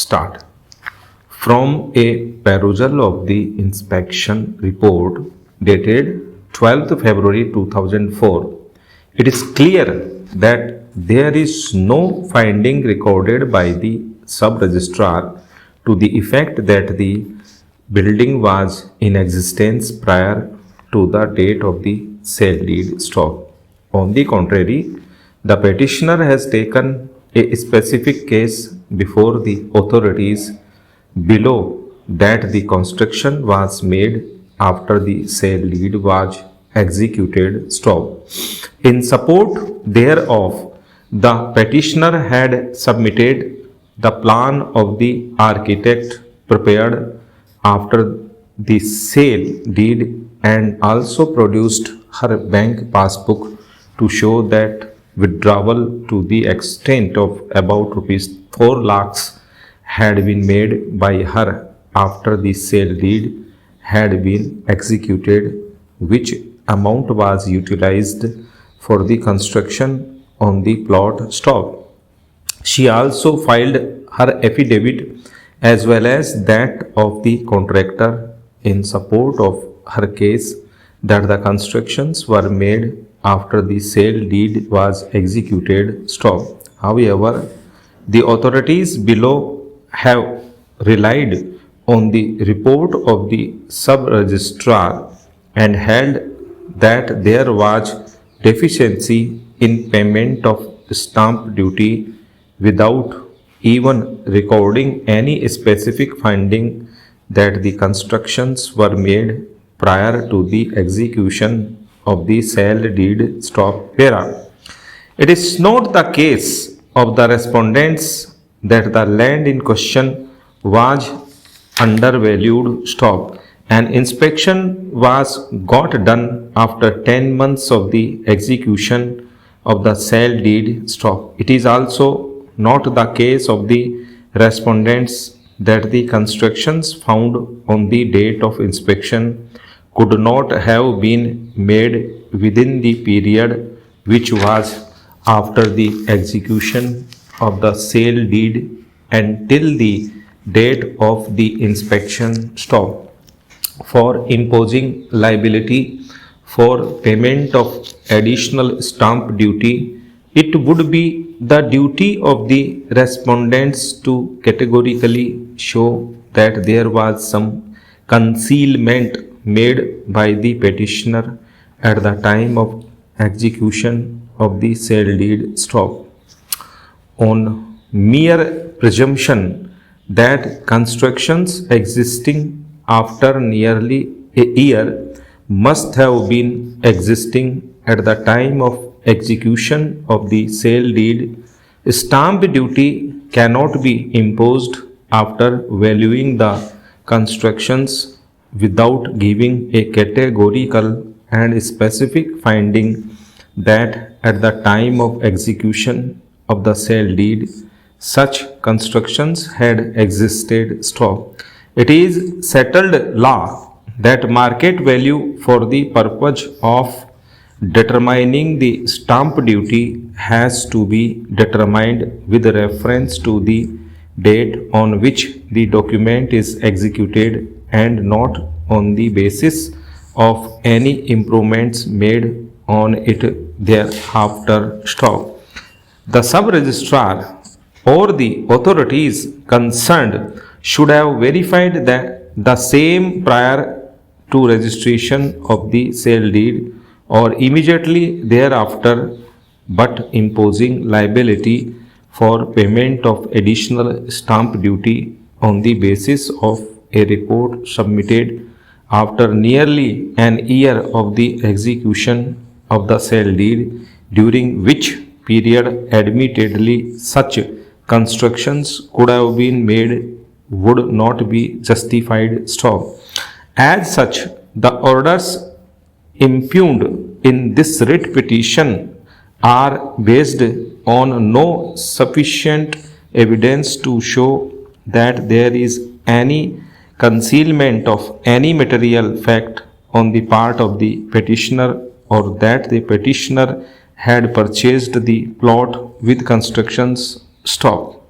start. From a perusal of the inspection report dated 12th February 2004, it is clear that there is no finding recorded by the sub-registrar to the effect that the building was in existence prior to the date of the sale deed stop. On the contrary, the petitioner has taken a specific case before the authorities below that the construction was made after the sale deed was executed stop. In support thereof, the petitioner had submitted the plan of the architect prepared after the sale deed and also produced her bank passbook to show that withdrawal to the extent of about rupees 4 lakhs had been made by her after the sale deed had been executed, which amount was utilized for the construction on the plot stop. She also filed her affidavit as well as that of the contractor in support of her case that the constructions were made after the sale deed was executed stop. However, the authorities below have relied on the report of the sub-registrar and held that there was deficiency in payment of stamp duty without even recording any specific finding that the constructions were made prior to the execution of the sale deed stop para. It is not the case of the respondents that the land in question was undervalued stop. An inspection was got done after 10 months of the execution of the sale deed stop. It is also not the case of the respondents that the constructions found on the date of inspection could not have been made within the period which was after the execution of the sale deed until the date of the inspection stop. For imposing liability for payment of additional stamp duty, it would be the duty of the respondents to categorically show that there was some concealment made by the petitioner at the time of execution of the sale deed stop. On mere presumption that constructions existing after nearly a year must have been existing at the time of execution of the sale deed, stamp duty cannot be imposed after valuing the constructions without giving a categorical and specific finding that at the time of execution of the sale deed such constructions had existed stop. It is settled law that market value for the purpose of determining the stamp duty has to be determined with reference to the date on which the document is executed and not on the basis of any improvements made on it thereafter stop. The sub-registrar or the authorities concerned should have verified that the same prior to registration of the sale deed or immediately thereafter, but imposing liability for payment of additional stamp duty on the basis of a report submitted after nearly an year of the execution of the sale deed, during which period admittedly such constructions could have been made, would not be justified stop. As such, the orders impugned in this writ petition are based on no sufficient evidence to show that there is any concealment of any material fact on the part of the petitioner or that the petitioner had purchased the plot with constructions stop.